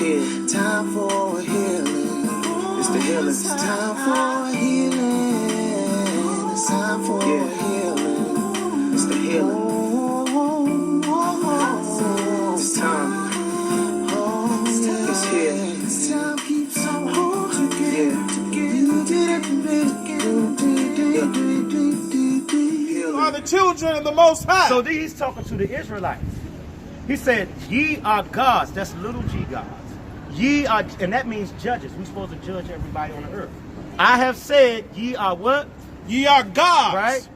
here. Time for healing. It's the healing. It's time for healing. It's time for healing. It's the healing. It's time. It's here. It's time keeps on together. Are the children of the Most High. So he's talking to the Israelites. He said, ye are gods. That's little g gods. Ye are, and that means judges. We're supposed to judge everybody on the earth. I have said, ye are what? Ye are gods. Right?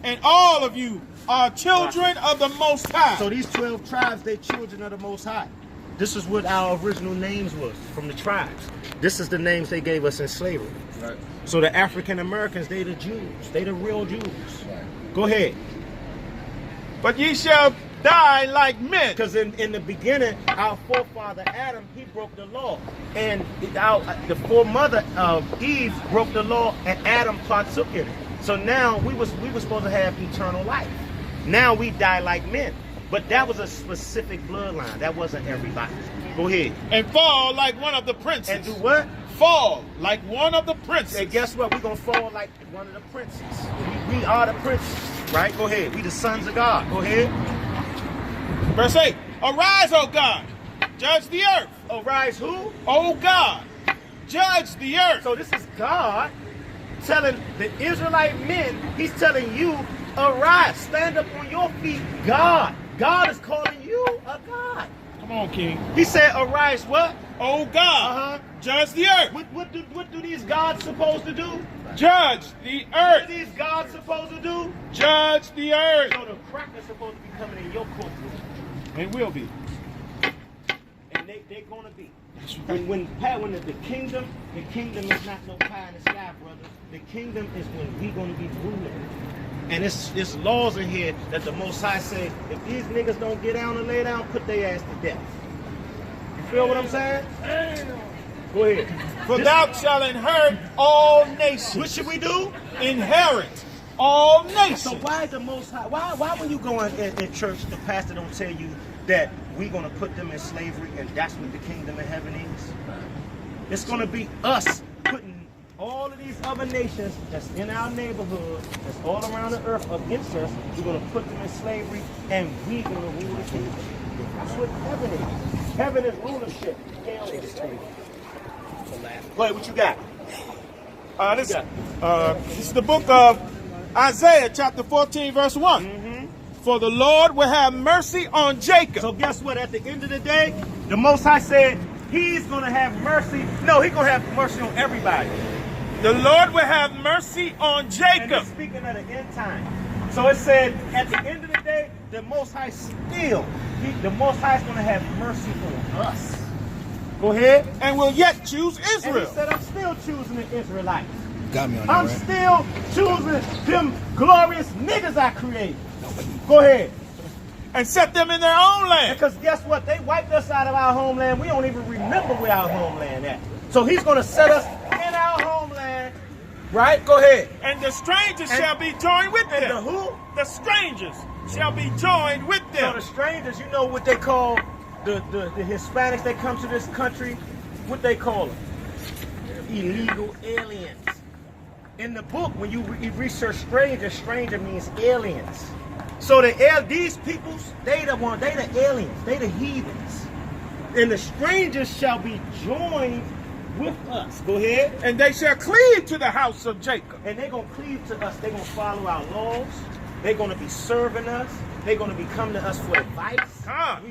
And all of you are children of the Most High. So these 12 tribes, they children of the Most High. This is what our original names was from the tribes. This is the names they gave us in slavery. Right. So the African Americans, they the Jews. They the real Jews. Right. Go ahead. But ye shall die like men. Because in the beginning, our forefather Adam, he broke the law. And the foremother of Eve broke the law, and Adam partook in it. So now we was supposed to have eternal life. Now we die like men. But that was a specific bloodline. That wasn't everybody. Go ahead. And fall like one of the princes. And do what? Fall like one of the princes. And guess what? We're going to fall like one of the princes. We are the princes. Right? Go ahead. We the sons of God. Go ahead. Verse 8. Arise, O God. Judge the earth. Arise who? O God. Judge the earth. So this is God telling the Israelite men, he's telling you, arise, stand up on your feet, God. God is calling you a God. Come on, King. He said, arise what? O God, judge the earth. What do these gods supposed to do? Judge the What earth. are these gods supposed to do? Judge the earth. So the crackers supposed to be coming in your courtroom. It will be. And they're going to be. When the kingdom is not no pie in the sky, brother. The kingdom is when we're going to be ruling. And it's laws in here that the Most High say, if these niggas don't get down and lay down, put their ass to death. You feel what I'm saying? Go ahead. For thou shalt inherit all nations. What should we do? Inherit all nations. So why is the Most High? Why when you go in church, the pastor don't tell you that we're going to put them in slavery and that's what the kingdom of heaven is? It's going to be us putting all of these other nations that's in our neighborhood, that's all around the earth against us. We're going to put them in slavery and we're going to rule the kingdom. That's what heaven is. Heaven is rulership. Hell is slavery. Go ahead, what you got? This is the book of Isaiah, chapter 14, verse 1. For the Lord will have mercy on Jacob. So guess what? At the end of the day, the Most High said he's going to have mercy. No, he's going to have mercy on everybody. The Lord will have mercy on Jacob. And speaking of the end time. So it said at the end of the day, the Most High the Most High is going to have mercy on us. Go ahead. And will yet choose Israel. And he said, I'm still choosing the Israelites. Got me on that, I'm right? still choosing them glorious niggas I created. Go ahead. And set them in their own land. Because guess what? They wiped us out of our homeland. We don't even remember where our homeland at. So he's going to set us in our homeland. Right? Go ahead. And the strangers shall be joined with them. And the who? The strangers shall be joined with So them. the strangers, you know what they call the Hispanics that come to this country? What they call them? Illegal aliens. In the book, when you research stranger means aliens. So these peoples, they the aliens, they the heathens. And the strangers shall be joined with us. Go ahead. And they shall cleave to the house of Jacob. And they're going to cleave to us. They're going to follow our laws. They're going to be serving us. They're going to be coming to us for advice.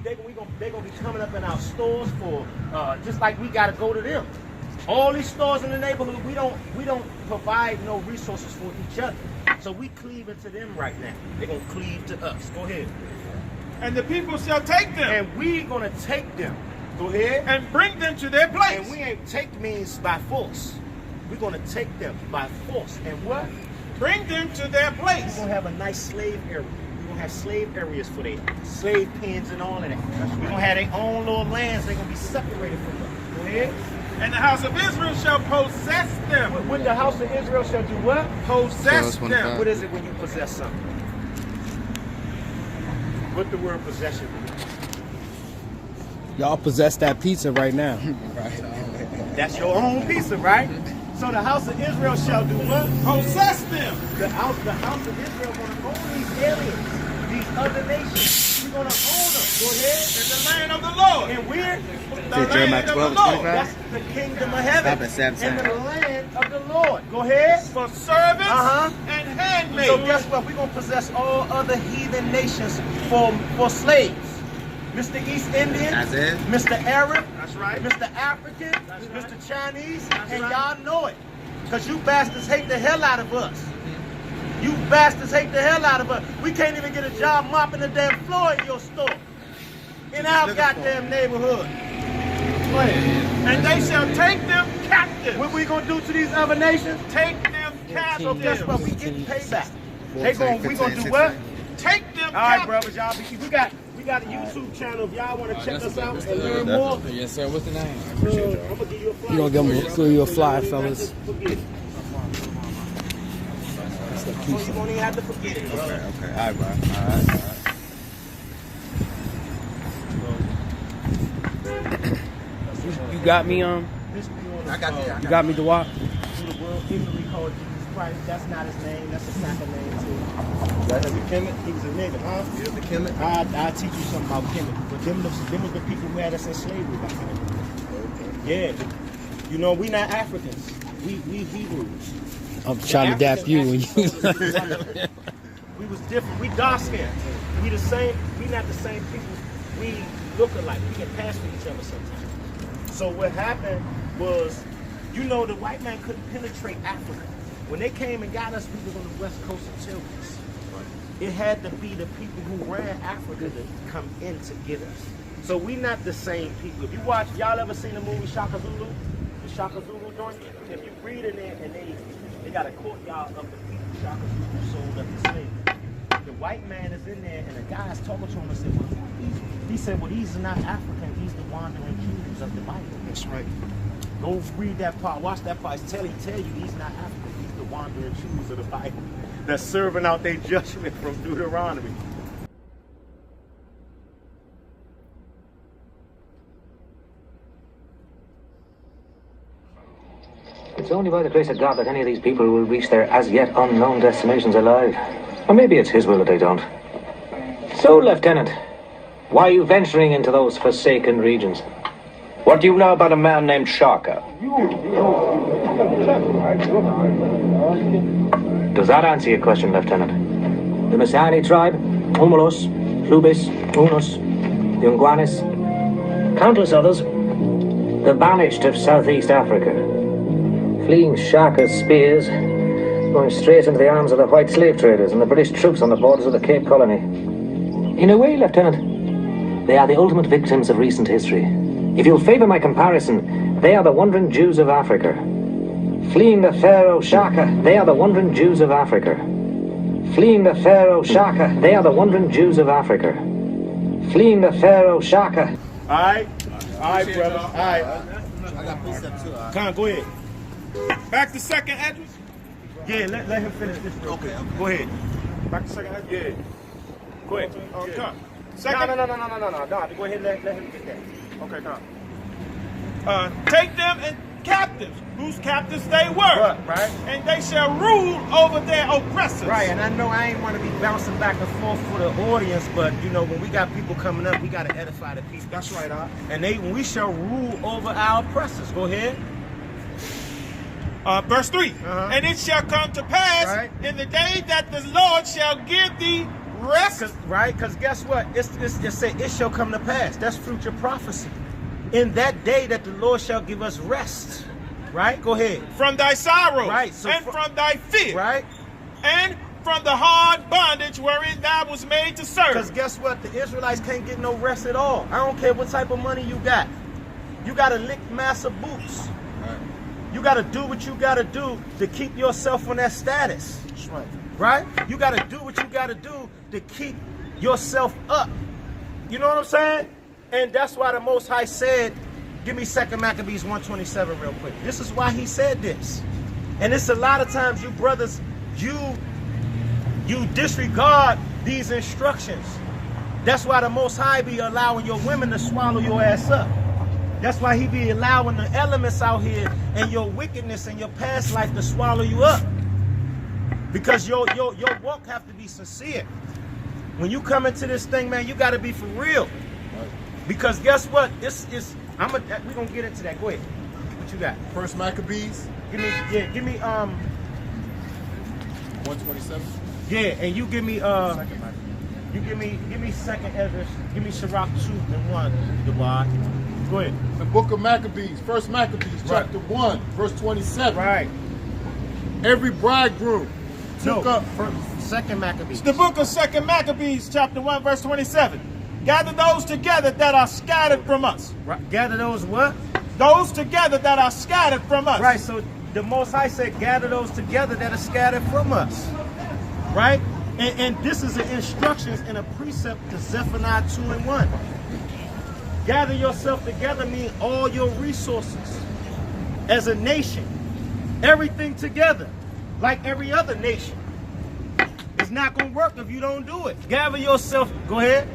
They're going to be coming up in our stores for, just like we got to go to them. All these stores in the neighborhood, we don't provide no resources for each other. So we cleave into them right now. They're going to cleave to us. Go ahead. And the people shall take them. And we're going to take them. Go ahead. And bring them to their place. And we ain't take means by force. We're going to take them by force. And what? Bring them to their place. We're going to have a nice slave area. We're going to have slave areas for their slave pens and all of that. We're going to have their own little lands. They're going to be separated from us. Go ahead. And the house of Israel shall possess them. When the house of Israel shall do what? Possess them. What is it when you possess something? What the word possession means? Y'all possess that pizza right now. That's your own pizza, right? So the house of Israel shall do what? Possess them. The house of Israel gonna own these aliens, these other nations. We're gonna own them. Go ahead. In the land of the Lord. And we're The land of the Lord. that's the kingdom of heaven. In the land of the Lord. Go ahead. For servants Uh-huh. and handmaids. So guess what? We're gonna possess all other heathen nations for slaves. Mr. East Indian, That's it. Mr. Arab, That's right. Mr. African, That's right. Mr. Chinese, That's and right. y'all know it. Because you bastards hate the hell out of us. You bastards hate the hell out of us. We can't even get a job mopping the damn floor in your store. In our goddamn neighborhood. Go ahead. And they shall take them captive. What we gonna do to these other nations? Take them captive. So guess what? We getting payback. We 14, gonna do 15, what? 16. Take them All right, captive. brothers, y'all. We got a YouTube channel. If y'all want to check us out and learn more, Yes, sir. What's the name? I'm gonna give you a flyer. You gonna give you a flyer, fellas. Forget it. So you won't even have to forget it. Okay. All right, bro. All right. You got me I got you. You got me to walk. To the world, ignorantly called Jesus Christ. That's not his name. That's a cracker name too. That's a Kemet. He was a nigga, huh? You're the Kemet? I'll teach you something about Kemet. But them was the people who had us in slavery back then. Yeah. You know, we not Africans. We Hebrews. I'm trying to dap you. We was different. We dark skinned. We the same. We not the same people. We look alike. We can pass for each other sometimes. So what happened was, you know, the white man couldn't penetrate Africa. When they came and got us, we was on the west coast of Tilbury. It had to be the people who ran Africa to come in to get us. So we not the same people. If you watch, y'all ever seen the movie Shaka Zulu? The Shaka Zulu joint? If you read in there, and they got a courtyard of the people Shaka Zulu sold up to slaves. The white man is in there, and the guy's talking to him and said, well, he said, well, these are not African, these are the wandering Jews of the Bible. That's right. Go read that part, watch that part. He tell you these not African, these the wandering Jews of the Bible. That's serving out their judgment from Deuteronomy. It's only by the grace of God that any of these people will reach their as yet unknown destinations alive. Or maybe it's his will that they don't. So, Lieutenant, why are you venturing into those forsaken regions? What do you know about a man named Shaka? Does that answer your question, Lieutenant? The Masani tribe, Umulos, Lubis, Unus, the Unguanis, countless others, the banished of Southeast Africa, fleeing Shaka's spears, going straight into the arms of the white slave traders and the British troops on the borders of the Cape Colony. In a way, Lieutenant, they are the ultimate victims of recent history. If you'll favour my comparison, they are the wandering Jews of Africa. Fleeing the Pharaoh Shaka, they are the wandering Jews of Africa. Fleeing the Pharaoh Shaka, they are the wandering Jews of Africa. Fleeing the Pharaoh Shaka. Alright, brother. Alright. I got precept too. Con, go ahead. Back to second Edwards. Yeah, let him finish this real quick. Go ahead. Back to second Edwards. Yeah. Go ahead. Okay. No, Second. no. Go ahead, let him get that. Okay, come. Take them and captives, whose captives they were, Right. and they shall rule over their oppressors. Right, and I know I ain't want to be bouncing back and forth for the audience, but you know, when we got people coming up, we got to edify the people. That's right, And we shall rule over our oppressors. Go ahead. Verse 3. Uh-huh. And it shall come to pass Right. in the day that the Lord shall give thee rest. Because guess what? It say it shall come to pass. That's future prophecy. In that day that the Lord shall give us rest. Right? Go ahead. From thy sorrow, Right, so and from thy fear, Right? and from the hard bondage wherein thou was made to serve. Because guess what? The Israelites can't get no rest at all. I don't care what type of money you got. You got to lick massa boots. You got to do what you got to do to keep yourself on that status. That's right. Right? You got to do what you got to do to keep yourself up. You know what I'm saying? And that's why the Most High said, give me 2 Maccabees 1:27 real quick. This is why he said this. And it's a lot of times you brothers, you disregard these instructions. That's why the Most High be allowing your women to swallow your ass up. That's why he be allowing the elements out here and your wickedness and your past life to swallow you up. Because your walk have to be sincere. When you come into this thing, man, you got to be for real. Because guess what? We're gonna get into that. Go ahead. What you got? First Maccabees, Give me 127. yeah, and you give me give me second Ezra, give me Sirach 2 and 1, Dawad. Go ahead. The book of Maccabees, First Maccabees, chapter 1, verse 27. Right. Every bridegroom took up. Second Maccabees. It's the book of 2 Maccabees, chapter 1, verse 27. Gather those together that are scattered from us. Right. Gather those what? Those together that are scattered from us. Right, so the Most High said, gather those together that are scattered from us. Right? And this is an instructions and a precept to Zephaniah 2 and 1. Gather yourself together means all your resources as a nation. Everything together, like every other nation. It's not going to work if you don't do it. Gather yourself, go ahead.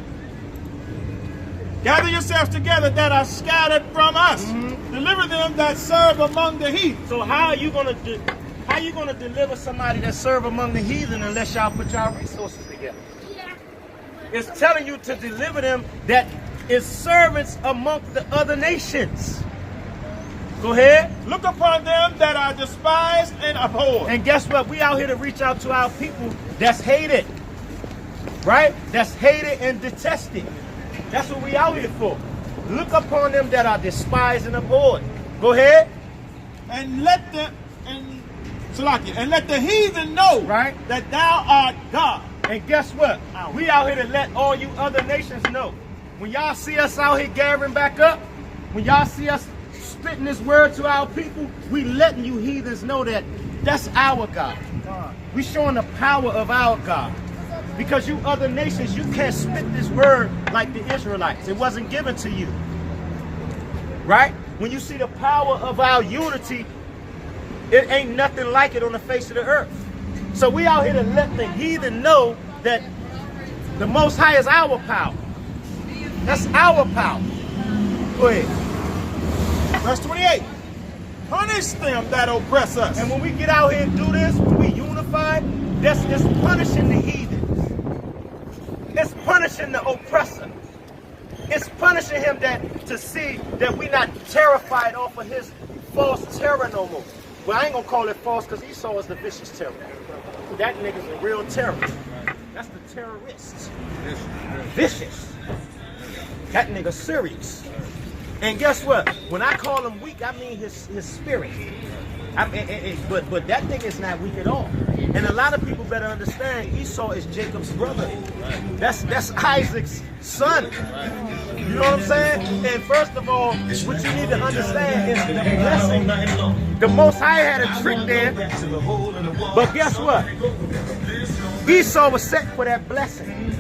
Gather yourselves together that are scattered from us. Deliver them that serve among the heathen. So how are you going to deliver somebody that serve among the heathen unless y'all put y'all resources together? It's telling you to deliver them that is servants among the other nations. Go ahead. Look upon them that are despised and abhorred. And guess what? We out here to reach out to our people that's hated. Right? That's hated and detested. That's what we out here for. Look upon them that are despised and abhorred. Go ahead. And let the heathen know, right, that thou art God. And guess what? We out here to let all you other nations know. When y'all see us out here gathering back up, when y'all see us spitting this word to our people, we letting you heathens know that that's our God. We showing the power of our God. Because you other nations, you can't spit this word like the Israelites. It wasn't given to you. Right? When you see the power of our unity, it ain't nothing like it on the face of the earth. So we out here to let the heathen know that the Most High is our power. That's our power. Go ahead. Verse 28. Punish them that oppress us. And when we get out here and do this, when we unify, that's punishing the heathen. It's punishing the oppressor. It's punishing him to see that we're not terrified off of his false terror no more. Well, I ain't gonna call it false because Esau is the vicious terror. That nigga's a real terrorist. That's the terrorist. Vicious. That nigga serious. And guess what? When I call him weak, I mean his spirit. But that nigga is not weak at all. And a lot of people better understand Esau is Jacob's brother. That's Isaac's son. You know what I'm saying? And first of all, what you need to understand is the blessing. The Most High had a trick there. But guess what? Esau was set for that blessing.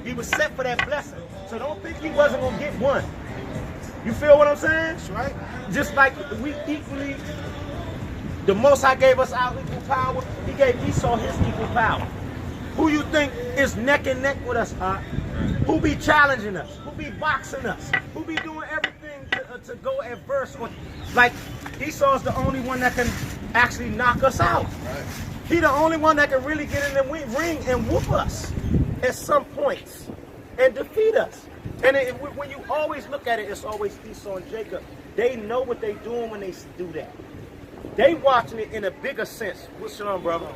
He was set for that blessing. So don't think he wasn't going to get one. You feel what I'm saying? That's right. Just like we equally, the Most High gave us our equal power, he gave Esau his equal power. Who you think is neck and neck with us, huh? Who be challenging us? Who be boxing us? Who be doing everything to go adverse? Like, Esau's the only one that can actually knock us out. Right. He the only one that can really get in the ring and whoop us at some points and defeat us. And when you always look at it, it's always Esau and Jacob. They know what they doing when they do that. They watching it in a bigger sense. What's your name, brother?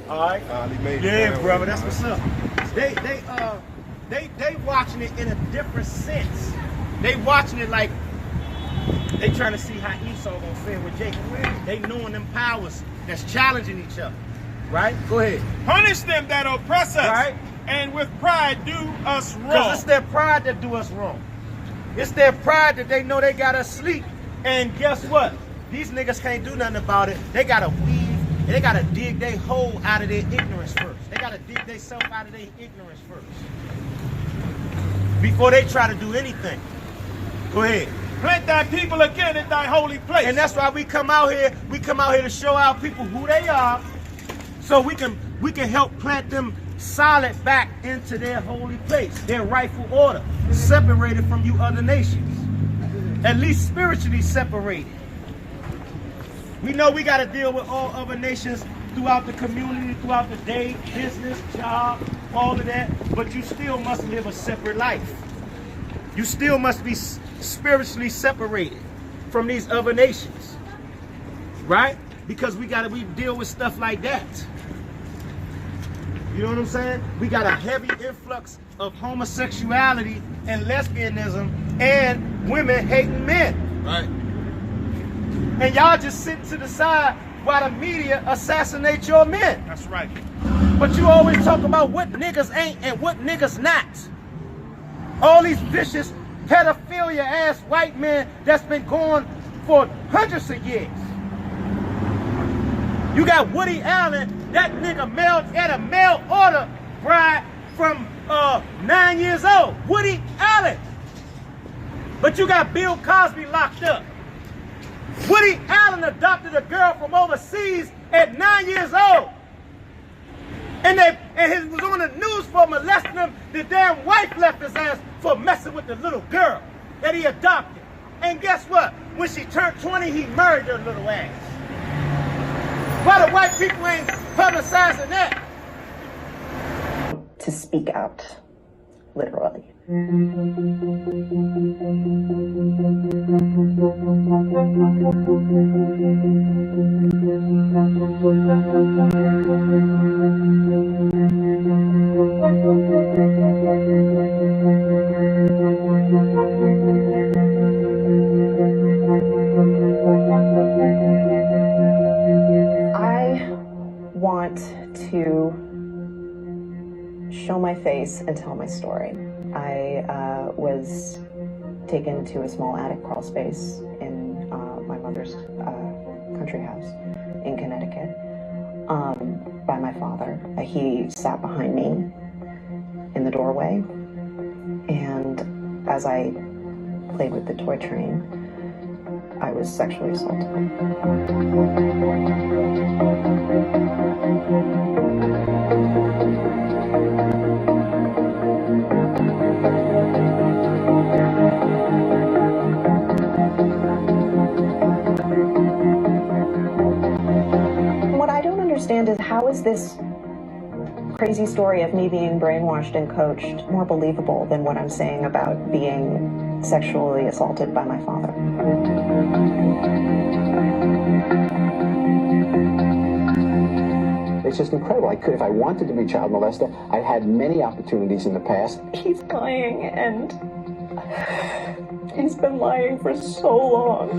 All right. Yeah, brother. That's what's up. They watching it in a different sense. They watching it like they trying to see how Esau gonna fare with Jacob. They knowing them powers that's challenging each other. Right? Go ahead. Punish them that oppress us. Right? And with pride do us wrong. Because it's their pride that do us wrong. It's their pride that they know they got us sleep. And guess what? These niggas can't do nothing about it. They gotta weave, and they gotta dig their hole out of their ignorance first. They gotta dig themselves out of their ignorance first. Before they try to do anything. Go ahead. Plant thy people again in thy holy place. And that's why we come out here to show our people who they are, so we can help plant them solid back into their holy place, their rightful order, separated from you other nations. At least spiritually separated. We know we got to deal with all other nations throughout the community, throughout the day, business, job, all of that, but you still must live a separate life. You still must be spiritually separated from these other nations, right? Because we deal with stuff like that. You know what I'm saying? We got a heavy influx of homosexuality and lesbianism and women hating men. Right. And y'all just sit to the side while the media assassinate your men. That's right. But you always talk about what niggas ain't and what niggas not. All these vicious pedophilia ass white men that's been going for hundreds of years. You got Woody Allen, that nigga had a mail order bride from 9 years old. Woody Allen. But you got Bill Cosby locked up. Woody Allen adopted a girl from overseas at 9 years old. And he was on the news for molesting him. The damn wife left his ass for messing with the little girl that he adopted. And guess what? When she turned 20, he married her little ass. Why the white people ain't publicizing that? To speak out, literally. I want to show my face and tell my story. I was taken to a small attic crawl space in my mother's country house in Connecticut by my father. He sat behind me in the doorway, and as I played with the toy train, I was sexually assaulted. What I don't understand is, how is this crazy story of me being brainwashed and coached more believable than what I'm saying about being sexually assaulted by my father? It's just incredible. If I wanted to be a child molester, I had many opportunities in the past. He's lying, and he's been lying for so long.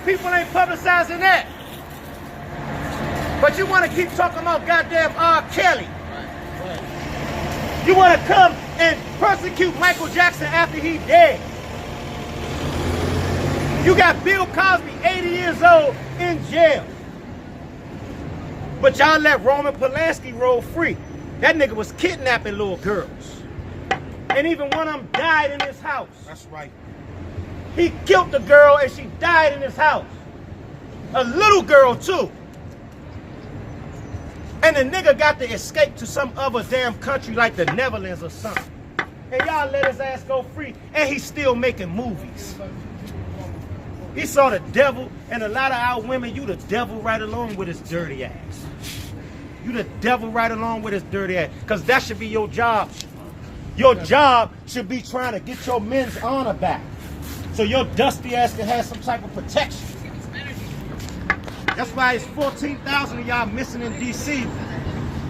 People ain't publicizing that. But you want to keep talking about goddamn R. Kelly. You want to come and persecute Michael Jackson after he dead. You got Bill Cosby, 80 years old, in jail. But y'all let Roman Polanski roll free. That nigga was kidnapping little girls. And even one of them died in his house. That's right. He killed the girl and she died in his house. A little girl too. And the nigga got to escape to some other damn country like the Netherlands or something. And y'all let his ass go free, and he's still making movies. He saw the devil, and a lot of our women, you the devil right along with his dirty ass. You the devil right along with his dirty ass. Because that should be your job. Your job should be trying to get your men's honor back. So your dusty ass can have some type of protection. That's why it's 14,000 of y'all missing in D.C.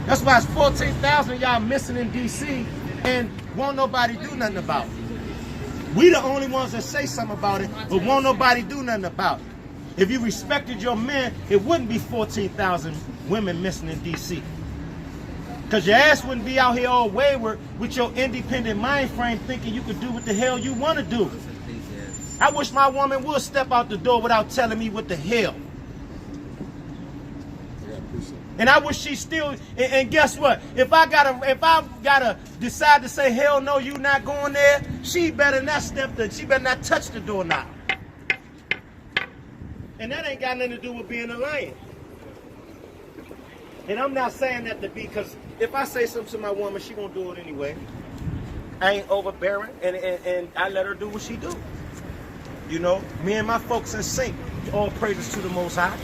That's why it's 14,000 of y'all missing in D.C. and won't nobody do nothing about it. We the only ones that say something about it, but won't nobody do nothing about it. If you respected your man, it wouldn't be 14,000 women missing in D.C. Because your ass wouldn't be out here all wayward with your independent mind frame thinking you could do what the hell you want to do. I wish my woman would step out the door without telling me what the hell. And I wish she still, and guess what? If I gotta decide to say, hell no, you not going there, she better not she better not touch the door now. And that ain't got nothing to do with being a lion. And I'm not saying that to be, because if I say something to my woman, she gonna do it anyway. I ain't overbearing, and I let her do what she do. You know, me and my folks in sync. All praises to the Most High.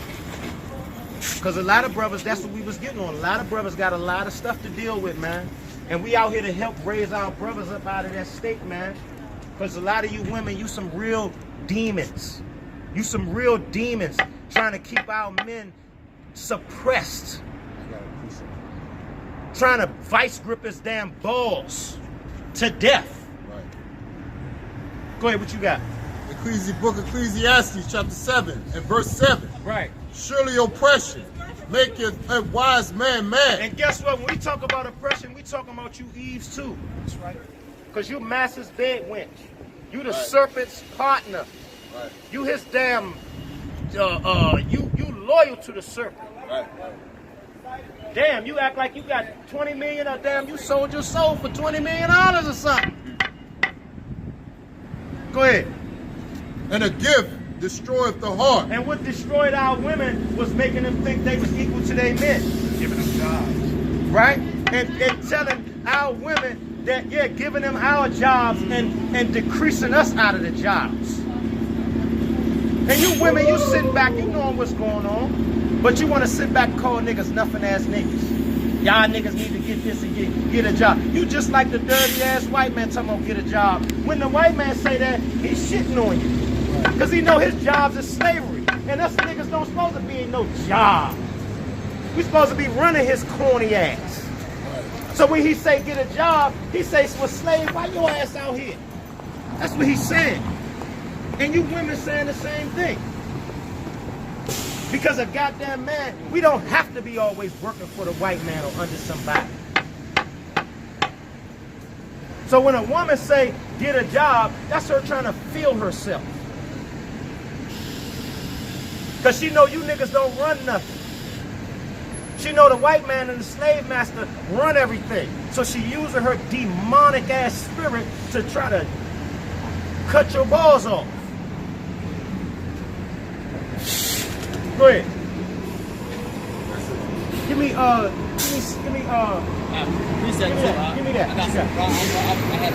Because a lot of brothers, that's what we was getting on. A lot of brothers got a lot of stuff to deal with, man. And we out here to help raise our brothers up out of that state, man. Because a lot of you women, you some real demons. You some real demons trying to keep our men suppressed. Trying to vice grip his damn balls to death. Right. Go ahead, what you got? Book of Ecclesiastes, chapter 7, and verse 7. Right. Surely oppression maketh a wise man mad. And guess what? When we talk about oppression, we talking about you Eves too. That's right. Because you master's bed wench. You the serpent's partner. Right. You his damn, you loyal to the serpent. Right. Damn, you act like you got 20 million, or damn, you sold your soul for $20 million or something. Go ahead. And a gift destroyeth the heart. And what destroyed our women was making them think they was equal to their men. Giving them jobs. Right? And telling our women that, yeah, giving them our jobs and decreasing us out of the jobs. And you women, you sitting back, you knowing what's going on, but you want to sit back and call niggas nothing ass niggas. Y'all niggas need to get this and get a job. You just like the dirty ass white man talking about get a job. When the white man say that, he's shitting on you. Because he know his jobs is slavery. And us niggas don't supposed to be in no job. We supposed to be running his corny ass. So when he say get a job, he says, well, slave, why your ass out here? That's what he's saying. And you women saying the same thing. Because a goddamn man, we don't have to be always working for the white man or under somebody. So when a woman say get a job, that's her trying to feel herself. Because she know you niggas don't run nothing. She know the white man and the slave master run everything. So she using her demonic ass spirit to try to cut your balls off. Go ahead. Give me that. Give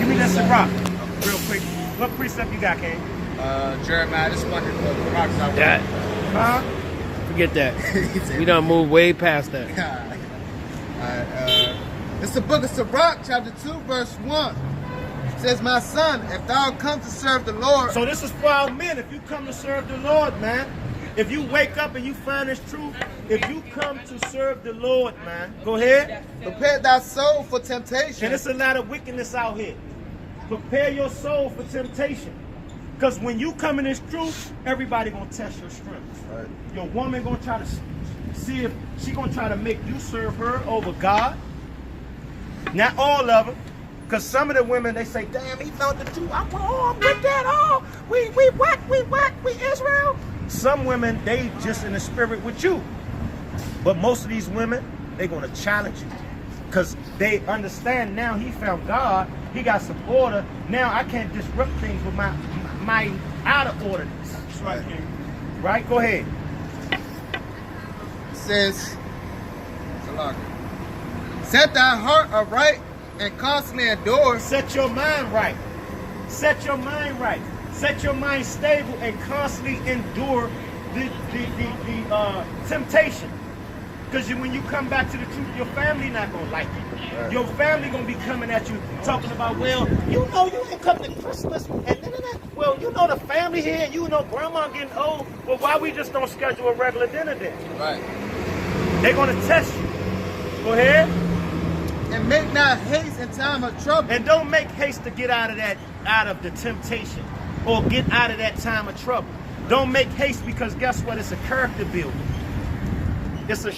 me that Ciroc. Real quick. What precept you got, King? Jeremiah, this one is the rocks I That. Huh? Forget that. We done moved way past that. It's the book of Sirach, chapter 2, verse 1. It says, my son, if thou come to serve the Lord. So this is for our men. If you come to serve the Lord, man. If you wake up and you find this truth, if you come to serve the Lord, man. Go ahead. Prepare thy soul for temptation. And it's a lot of wickedness out here. Prepare your soul for temptation. Because when you come in this truth, everybody gonna test your strength. Right. Your woman gonna try to see if she gonna try to make you serve her over God. Not all of them, because some of the women they say, "Damn, he found the truth. I'm with that. Oh, we Israel." Some women they just in the spirit with you, but most of these women they gonna challenge you, because they understand now he found God. He got some order. Now I can't disrupt things with my out of orderness. That's right, King. Right? Go ahead. It says, set thy heart aright and constantly endure. Set your mind right. Set your mind right. Set your mind stable and constantly endure the temptation. Because when you come back to the truth, your family not going to like it. Right. Your family going to be coming at you talking about, well, you know you ain't come to Christmas. And well, you know the family here, and you know grandma getting old. Well, why we just don't schedule a regular dinner then? Right. They're going to test you. Go ahead. And make not haste in time of trouble. And don't make haste to get out of the temptation or get out of that time of trouble. Don't make haste, because guess what? It's a character builder. It's a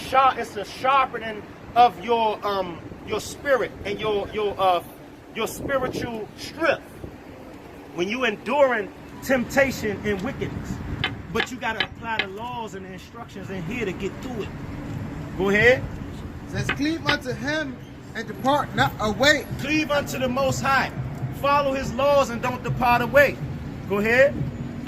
sharpening of your spirit and your spiritual strength when you enduring temptation and wickedness. But you got to apply the laws and the instructions in here to get through it. Go ahead. It says, cleave unto him and depart not away. Cleave unto the Most High. Follow his laws and don't depart away. Go ahead.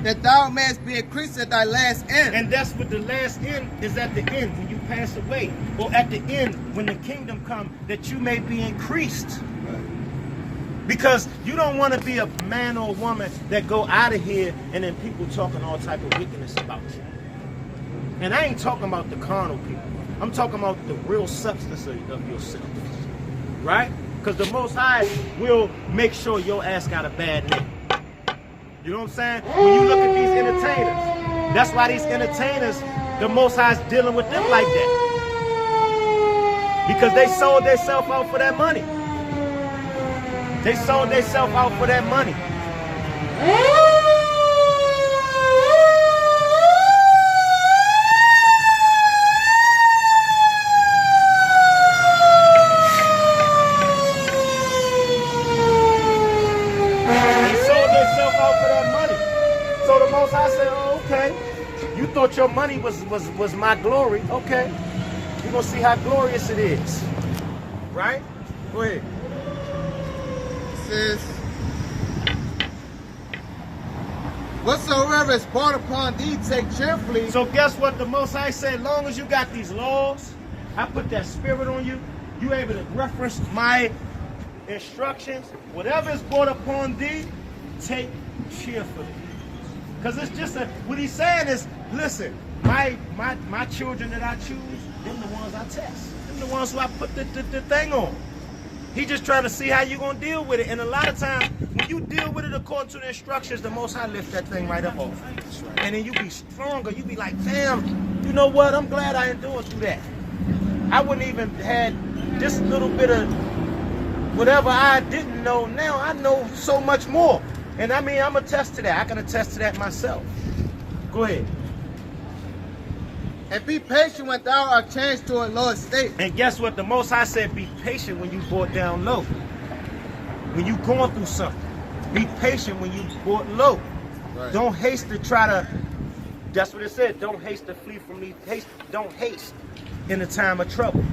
That thou mayest be increased at thy last end. And that's what the last end is, at the end when you pass away. Or at the end when the kingdom come, that you may be increased. Because you don't want to be a man or a woman that go out of here and then people talking all type of wickedness about you. And I ain't talking about the carnal people. I'm talking about the real substance of yourself. Right? Because the Most High will make sure your ass got a bad name. You know what I'm saying? When you look at these entertainers, that's why these entertainers, the Most High is dealing with them like that. Because they sold themselves out for that money. They sold themselves out for that money. You thought your money was my glory. Okay. You're going to see how glorious it is. Right? Go ahead. It says, whatsoever is brought upon thee, take cheerfully. So guess what the Most High said? As long as you got these laws, I put that spirit on you, you able to reference my instructions. Whatever is brought upon thee, take cheerfully. Because it's just what he's saying is, listen, my children that I choose, them the ones I test. Them the ones who I put the thing on. He just trying to see how you going to deal with it. And a lot of times, when you deal with it according to the instructions, the Most High lift that thing right up off. And then you be stronger. You be like, damn, you know what? I'm glad I endured through that. I wouldn't even had this little bit of whatever I didn't know. Now I know so much more. And I mean, I'm attest to that. I can attest to that myself. Go ahead. And be patient when thou art changed to a low estate. And guess what? The Most High said, be patient when you brought down low. When you going through something. Be patient when you brought low. Right. Don't haste to try to, that's what it said. Don't haste to flee from me. Don't haste in the time of trouble.